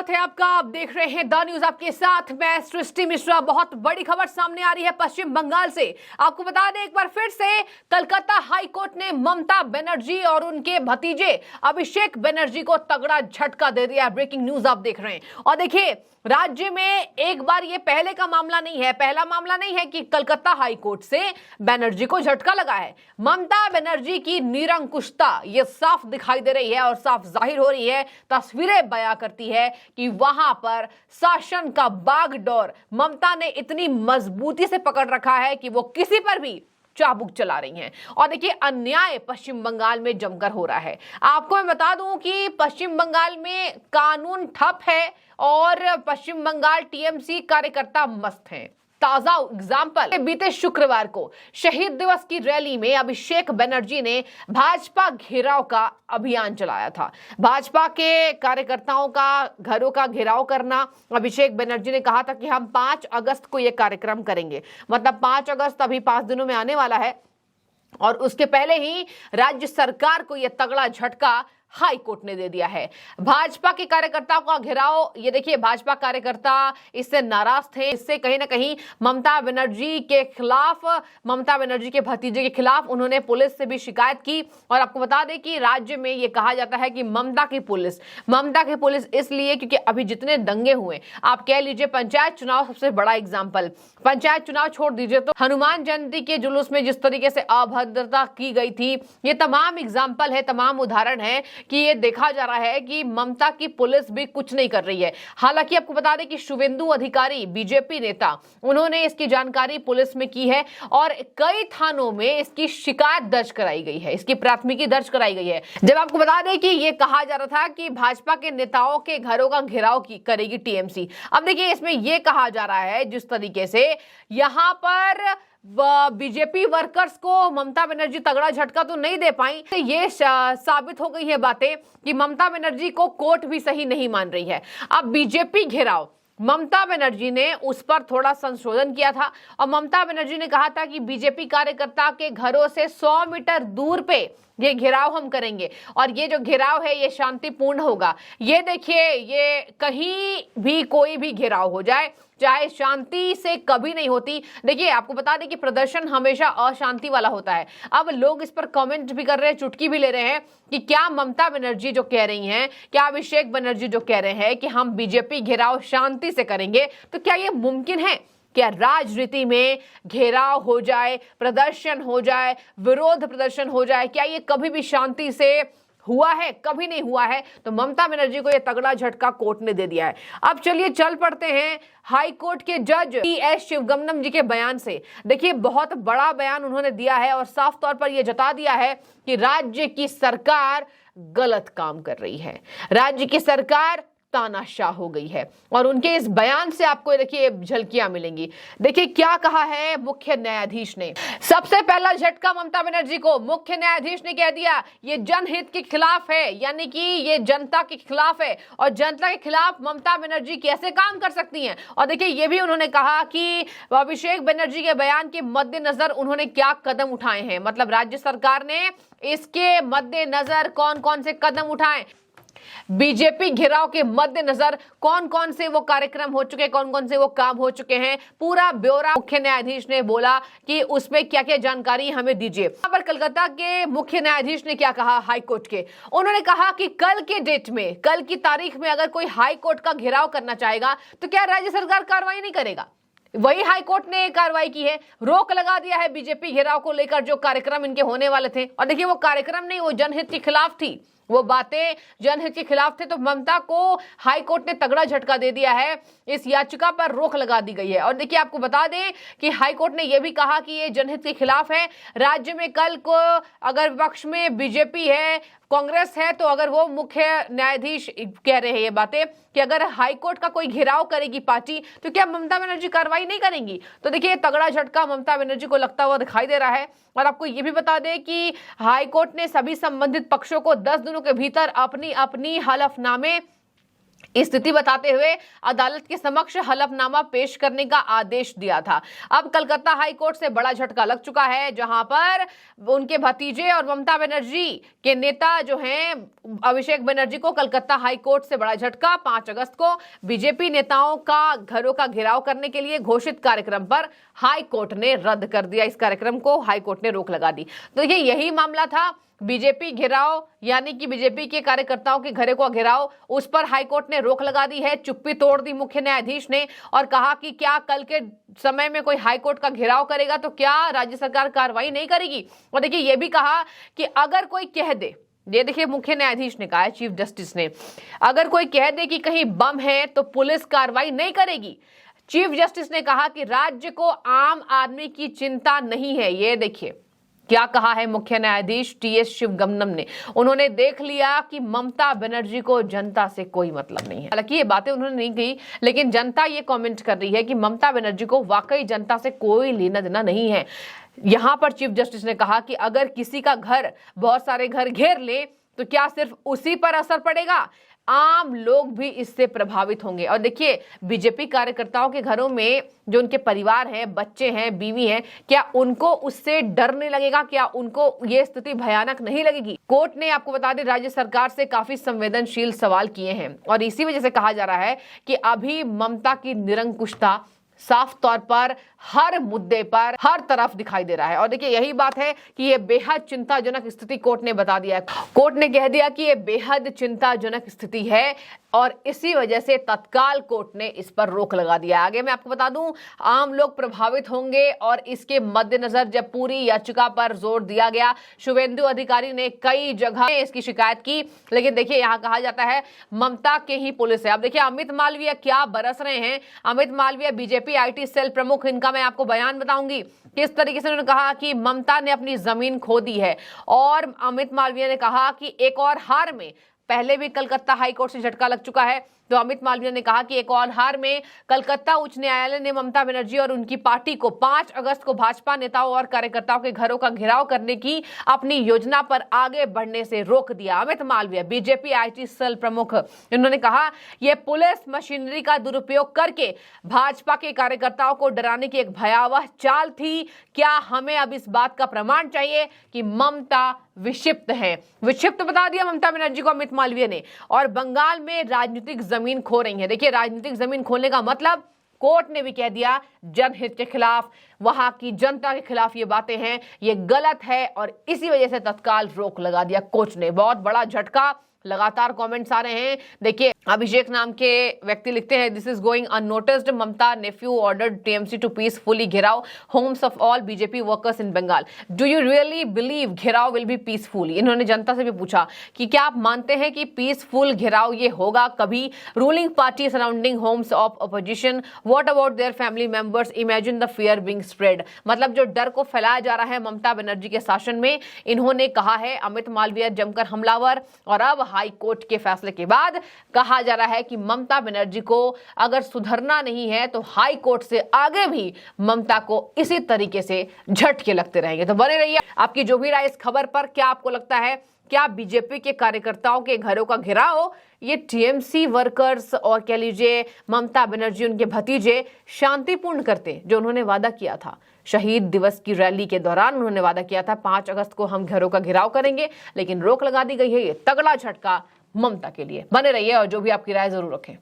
स्वागत है आपका। आप देख रहे हैं द न्यूज, आपके साथ मैं सृष्टि मिश्रा। बहुत बड़ी खबर सामने आ रही है पश्चिम बंगाल से। आपको बता दें एक बार फिर से कलकत्ता हाई कोर्ट ने ममता बनर्जी और उनके भतीजे अभिषेक बनर्जी को तगड़ा झटका दे दिया। ब्रेकिंग न्यूज आप देख रहे हैं। और देखिए, राज्य में एक बार ये पहले का मामला नहीं है, पहला मामला नहीं है कि कलकत्ता हाई कोर्ट से बनर्जी को झटका लगा है। ममता बनर्जी की निरंकुशता ये साफ दिखाई दे रही है और साफ जाहिर हो रही है, तस्वीरें बयां करती है कि वहां पर शासन का बागडोर ममता ने इतनी मजबूती से पकड़ रखा है कि वो किसी पर भी चाबुक चला रही हैं। और देखिए, अन्याय पश्चिम बंगाल में जमकर हो रहा है। आपको मैं बता दूं कि पश्चिम बंगाल में कानून ठप है और पश्चिम बंगाल टीएमसी कार्यकर्ता मस्त हैं। ताजा एग्जाम्पल, बीते शुक्रवार को शहीद दिवस की रैली में अभिषेक बनर्जी ने भाजपा घेराव का अभियान चलाया था। भाजपा के कार्यकर्ताओं का घरों का घेराव करना। अभिषेक बनर्जी ने कहा था कि हम 5 अगस्त को यह कार्यक्रम करेंगे, मतलब 5 अगस्त अभी 5 दिनों में आने वाला है। और उसके पहले ही राज्य सरकार को यह तगड़ा झटका हाई कोर्ट ने दे दिया है। भाजपा के कार्यकर्ताओं का घेराव, ये देखिए, भाजपा कार्यकर्ता इससे नाराज थे। इससे कहीं ना कहीं ममता बनर्जी के खिलाफ, ममता बनर्जी के भतीजे के खिलाफ उन्होंने पुलिस से भी शिकायत की। और आपको बता दें कि राज्य में ये कहा जाता है कि ममता की पुलिस इसलिए क्योंकि अभी जितने दंगे हुए, आप कह लीजिए पंचायत चुनाव सबसे बड़ा एग्जाम्पल, पंचायत चुनाव छोड़ दीजिए तो हनुमान जयंती के जुलूस में जिस तरीके से अभद्रता की गई थी, ये तमाम एग्जाम्पल है, तमाम उदाहरण है कि ये देखा जा रहा है कि ममता की पुलिस भी कुछ नहीं कर रही है। हालांकि आपको बता दें कि शुभेंदु अधिकारी बीजेपी नेता, उन्होंने इसकी जानकारी पुलिस में की है और कई थानों में इसकी शिकायत दर्ज कराई गई है, इसकी प्राथमिकी दर्ज कराई गई है। जब आपको बता दें कि ये कहा जा रहा था कि भाजपा के नेताओं के घरों का घेराव करेगी टीएमसी। अब देखिए, इसमें यह कहा जा रहा है जिस तरीके से यहां पर बीजेपी वर्कर्स को ममता बनर्जी तगड़ा झटका तो नहीं दे पाई। तो ये साबित हो गई है बातें कि ममता बनर्जी को कोर्ट भी सही नहीं मान रही है। अब बीजेपी घेराव, ममता बनर्जी ने उस पर थोड़ा संशोधन किया था और ममता बनर्जी ने कहा था कि बीजेपी कार्यकर्ता के घरों से 100 मीटर दूर पे ये घेराव हम करेंगे और ये जो घेराव है ये शांतिपूर्ण होगा। ये देखिए, ये कहीं भी कोई भी घेराव हो जाए, चाहे शांति से कभी नहीं होती। देखिए, आपको बता दें कि प्रदर्शन हमेशा अशांति वाला होता है। अब लोग इस पर कमेंट भी कर रहे हैं, चुटकी भी ले रहे हैं कि क्या ममता बनर्जी जो कह रही हैं, क्या अभिषेक बनर्जी जो कह रहे हैं कि हम बीजेपी घेराव शांति से करेंगे, तो क्या ये मुमकिन है? क्या राजनीति में घेराव हो जाए, प्रदर्शन हो जाए, विरोध प्रदर्शन हो जाए, क्या ये कभी भी शांति से हुआ है? कभी नहीं हुआ है। तो ममता बनर्जी को यह तगड़ा झटका कोर्ट ने दे दिया है। अब चलिए चल पड़ते हैं हाई कोर्ट के जज टी.एस. शिवगमनम जी के बयान से। देखिए, बहुत बड़ा बयान उन्होंने दिया है और साफ तौर पर यह जता दिया है कि राज्य की सरकार गलत काम कर रही है, राज्य की सरकार तानाशाह हो गई है। और उनके इस बयान से आपको देखिए झलकियां मिलेंगी। देखिए क्या कहा है मुख्य न्यायाधीश ने। सबसे पहला झटका ममता बनर्जी को, मुख्य न्यायाधीश ने कह दिया ये जनहित के खिलाफ है, यानी कि ये जनता के खिलाफ है और जनता के खिलाफ ममता बनर्जी कैसे काम कर सकती हैं। और देखिए, ये भी उन्होंने कहा कि अभिषेक बनर्जी के बयान के मद्देनजर उन्होंने क्या कदम उठाए हैं, मतलब राज्य सरकार ने इसके मद्देनजर कौन कौन से कदम उठाए, बीजेपी घेराव के मद्देनजर कौन कौन से वो कार्यक्रम हो चुके, कौन कौन से वो काम हो चुके हैं, पूरा ब्यौरा मुख्य न्यायाधीश ने बोला कि उसमें क्या क्या जानकारी हमें दीजिए। यहाँ पर कलकत्ता के मुख्य न्यायाधीश ने क्या कहा हाई कोर्ट के, उन्होंने कहा कि कल के डेट में, कल की तारीख में अगर कोई हाई कोर्ट का घेराव करना चाहेगा तो क्या राज्य सरकार कार्रवाई नहीं करेगा? वही हाई कोर्ट ने कार्रवाई की है, रोक लगा दिया है बीजेपी घेराव को लेकर जो कार्यक्रम इनके होने वाले थे। और देखिए, वो कार्यक्रम नहीं, वो जनहित के खिलाफ थी, वो बातें जनहित के खिलाफ थे। तो ममता को हाई कोर्ट ने तगड़ा झटका दे दिया है, इस याचिका पर रोक लगा दी गई है। और देखिए, आपको बता दें कि हाई कोर्ट ने यह भी कहा कि ये जनहित के खिलाफ है। राज्य में कल को अगर विपक्ष में बीजेपी है, कांग्रेस है, तो अगर वो मुख्य न्यायाधीश कह रहे हैं ये बातें कि अगर हाई कोर्ट का कोई घेराव करेगी पार्टी तो क्या ममता बनर्जी कार्रवाई नहीं करेंगी? तो देखिए, तगड़ा झटका ममता बनर्जी को लगता हुआ दिखाई दे रहा है। और आपको ये भी बता दें कि हाई कोर्ट ने सभी संबंधित पक्षों को 10 दिनों के भीतर अपनी अपनी हलफनामे स्थिति बताते हुए अदालत के समक्ष हलफनामा पेश करने का आदेश दिया था। अब कलकत्ता हाई कोर्ट से बड़ा झटका लग चुका है, जहां पर उनके भतीजे और ममता बनर्जी के नेता जो हैं अभिषेक बनर्जी को कलकत्ता हाई कोर्ट से बड़ा झटका। 5 अगस्त को बीजेपी नेताओं का घरों का घेराव करने के लिए घोषित कार्यक्रम पर हाई कोर्ट ने रद्द कर दिया। इस कार्यक्रम को हाई कोर्ट ने रोक लगा दी। तो यही मामला था, बीजेपी घेराव यानी कि बीजेपी के कार्यकर्ताओं के घरों का घेराव, उस पर हाईकोर्ट ने रोक लगा दी है। चुप्पी तोड़ दी मुख्य न्यायाधीश ने और कहा कि क्या कल के समय में कोई हाईकोर्ट का घेराव करेगा तो क्या राज्य सरकार कार्रवाई नहीं करेगी। और देखिए ये भी कहा कि अगर कोई कह दे, ये देखिए मुख्य न्यायाधीश ने कहा है, चीफ जस्टिस ने, अगर कोई कह दे कि कहीं बम है तो पुलिस कार्रवाई नहीं करेगी। चीफ जस्टिस ने कहा कि राज्य को आम आदमी की चिंता नहीं है। ये देखिए क्या कहा है मुख्य न्यायाधीश टीएस शिवगमनम ने। उन्होंने देख लिया कि ममता बनर्जी को जनता से कोई मतलब नहीं है। हालांकि ये बातें उन्होंने नहीं कही, लेकिन जनता ये कमेंट कर रही है कि ममता बनर्जी को वाकई जनता से कोई लेना देना नहीं है। यहां पर चीफ जस्टिस ने कहा कि अगर किसी का घर, बहुत सारे घर घेर ले तो क्या सिर्फ उसी पर असर पड़ेगा? आम लोग भी इससे प्रभावित होंगे। और देखिए बीजेपी कार्यकर्ताओं के घरों में जो उनके परिवार हैं, बच्चे हैं, बीवी हैं, क्या उनको उससे डर नहीं लगेगा? क्या उनको ये स्थिति भयानक नहीं लगेगी? कोर्ट ने, आपको बता दें, राज्य सरकार से काफी संवेदनशील सवाल किए हैं और इसी वजह से कहा जा रहा है कि अभी ममता की निरंकुशता साफ तौर पर हर मुद्दे पर हर तरफ दिखाई दे रहा है। और देखिए यही बात है कि यह बेहद चिंताजनक स्थिति कोर्ट ने बता दिया है। कोर्ट ने कह दिया कि यह बेहद चिंताजनक स्थिति है और इसी वजह से तत्काल कोर्ट ने इस पर रोक लगा दिया। आगे मैं आपको बता दूं, आम लोग प्रभावित होंगे और इसके मद्देनजर जब पूरी याचिका पर जोर दिया गया, शुभेंदु अधिकारी ने कई जगह इसकी शिकायत की, लेकिन देखिए यहां कहा जाता है ममता के ही पुलिस है। अब देखिए अमित मालवीय क्या बरस रहे हैं। Amit Malviya BJP IT cell प्रमुख, इनका मैं आपको बयान बताऊंगी किस तरीके से उन्होंने कहा कि ममता ने अपनी जमीन खो दी है। और अमित मालवीय ने कहा कि एक और हार में, पहले भी कलकत्ता हाईकोर्ट से झटका लग चुका है, तो अमित मालवीय ने कहा कि एक और हार में कलकत्ता उच्च न्यायालय ने ममता बनर्जी और उनकी पार्टी को 5 अगस्त को भाजपा नेताओं और कार्यकर्ताओं के घरों का घेराव करने की अपनी योजना पर आगे बढ़ने से रोक दिया। Amit Malviya BJP IT cell प्रमुख, इन्होंने कहा यह पुलिस मशीनरी का दुरुपयोग करके भाजपा के कार्यकर्ताओं को डराने की एक भयावह चाल थी। क्या हमें अब इस बात का प्रमाण चाहिए कि ममता विक्षिप्त है? विक्षिप्त बता दिया ममता बनर्जी को अमित मालवीय ने। और बंगाल में राजनीतिक जमीन खो रही है। देखिए राजनीतिक जमीन खोने का मतलब कोर्ट ने भी कह दिया जनहित के खिलाफ, वहां की जनता के खिलाफ ये बातें हैं, ये गलत है और इसी वजह से तत्काल रोक लगा दिया कोर्ट ने। बहुत बड़ा झटका, लगातार कमेंट्स आ रहे हैं। देखिए अभिषेक नाम के व्यक्ति लिखते हैं, this is going unnoticed, Mamata nephew ordered TMC to peacefully gherao homes of all BJP workers in Bengal. Do you really believe gherao will be peaceful? इन्होंने जनता से भी पूछा कि क्या आप मानते हैं कि पीसफुल घेराव ये होगा कभी? Ruling party surrounding Holmes of opposition, what about their family members, imagine the fear being spread. मतलब जो डर को फैलाया जा रहा है ममता बनर्जी के शासन में, इन्होंने कहा है अमित मालवीय जमकर हमलावर। और अब हाई कोर्ट के फैसले के बाद कहा जा रहा है कि ममता बनर्जी को अगर सुधरना नहीं है तो हाई कोर्ट से आगे भी ममता को इसी तरीके से झटके लगते रहेंगे। तो बने रहिए, आपकी जो भी राय इस खबर पर, क्या आपको लगता है क्या बीजेपी के कार्यकर्ताओं के घरों का घेराव ये टीएमसी वर्कर्स और कह लीजिए ममता बनर्जी, उनके भतीजे शांतिपूर्ण करते, जो उन्होंने वादा किया था शहीद दिवस की रैली के दौरान? उन्होंने वादा किया था 5 अगस्त को हम घरों का घेराव करेंगे, लेकिन रोक लगा दी गई है। ये तगड़ा झटका ममता के लिए। बने रहिए और जो भी आपकी राय जरूर रखें।